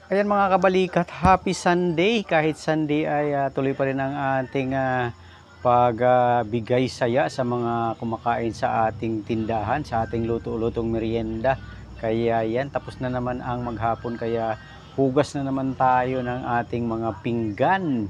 Ayan mga kabalikat, happy Sunday. Kahit Sunday ay tuloy pa rin ang ating pagbigay saya sa mga kumakain sa ating tindahan, sa ating luto-lutong merienda. Kaya yan, tapos na naman ang maghapon, kaya hugas na naman tayo ng ating mga pinggan.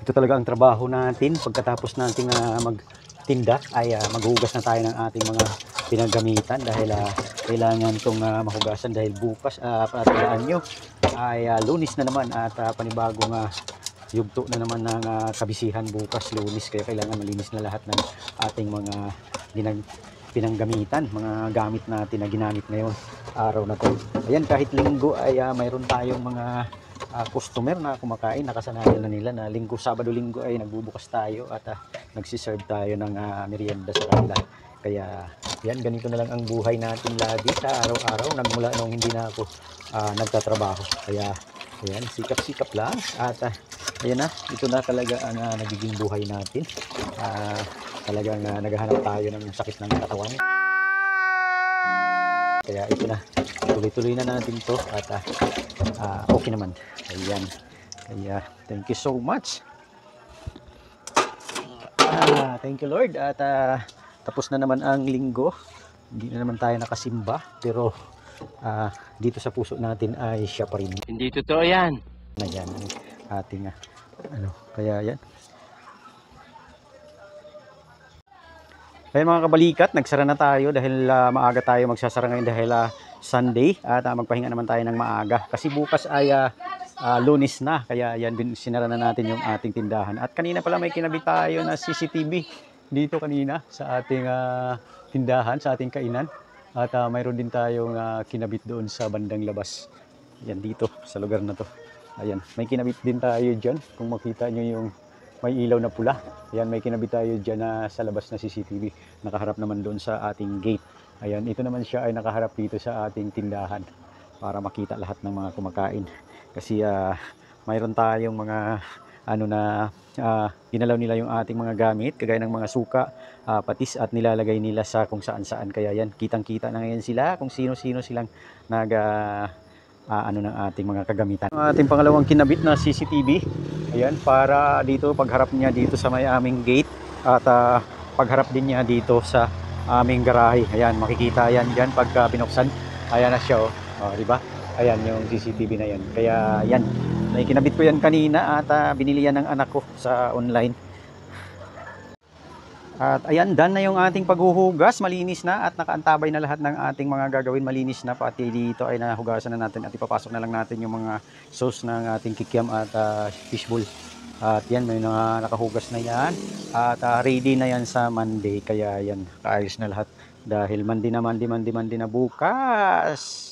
Ito talaga ang trabaho natin pagkatapos nating magtinda ay maghugas na tayo ng ating mga pinagamitan dahil kailangan itong mahugasan dahil bukas patulaan nyo ay Lunes na naman at panibagong yugto na naman ng kabisihan bukas Lunes, kaya kailangan malinis na lahat ng ating mga pinanggamitan, mga gamit natin na ginamit ngayon araw na to. Ayan, kahit linggo ay mayroon tayong mga customer na kumakain, nakasanayan na nila na linggo, Sabado, Linggo ay nagbubukas tayo at nagsiserve tayo ng merienda sa kanila. Kaya yan, ganito na lang ang buhay natin lagi sa araw-araw, nagmula nung hindi na ako nagtatrabaho. Kaya ayan, sikap-sikap lang at ayan na, ito na talaga ang nagiging buhay natin. Talagang naghahanap tayo ng sakit ng katawan. Kaya ito na, tuloy-tuloy na natin to at okay naman. Ayan, kaya thank you so much. Thank you Lord at tapos na naman ang linggo. Hindi na naman tayo nakasimba, pero dito sa puso natin ay siya pa rin. Hindi totoo yan. Ayan, ating kaya yan. Ayan mga kabalikat, nagsara na tayo dahil maaga tayo magsasara ngayon dahil Sunday at magpahinga naman tayo ng maaga kasi bukas ay Lunes na, kaya yan, sinara na natin yung ating tindahan. At kanina pala may kinabit tayo na CCTV dito kanina sa ating tindahan, sa ating kainan, at mayroon din tayong kinabit doon sa bandang labas, yan dito sa lugar na to. Ayan, may kinabit din tayo dyan, kung makita nyo yung may ilaw na pula. Ayan, may kinabit tayo dyan sa labas na CCTV. Nakaharap naman doon sa ating gate. Ayan, ito naman siya ay nakaharap dito sa ating tindahan para makita lahat ng mga kumakain. Kasi mayroon tayong mga ginalaw nila yung ating mga gamit, kagaya ng mga suka, patis, at nilalagay nila sa kung saan-saan. Kaya yan, kitang-kita na ngayon sila kung sino-sino silang ng ating mga kagamitan. Ang ating pangalawang kinabit na CCTV, ayan, para dito pagharap niya dito sa may aming gate at pagharap din niya dito sa aming garahe. Ayan, makikita yan diyan pagka binuksan. Ayan na siya, di ba? Ayan yung CCTV na yan. Kaya yan, may kinabit ko yan kanina at binili yan ng anak ko sa online. At ayan, done na yung ating paghuhugas, malinis na at nakaantabay na lahat ng ating mga gagawin, malinis na, pati dito ay nahugasan na natin at ipapasok na lang natin yung mga sauce ng ating kikiam at fishbowl. At yan, may nakahugas na yan at ready na yan sa Monday, kaya yan, kaayos na lahat dahil Monday na bukas.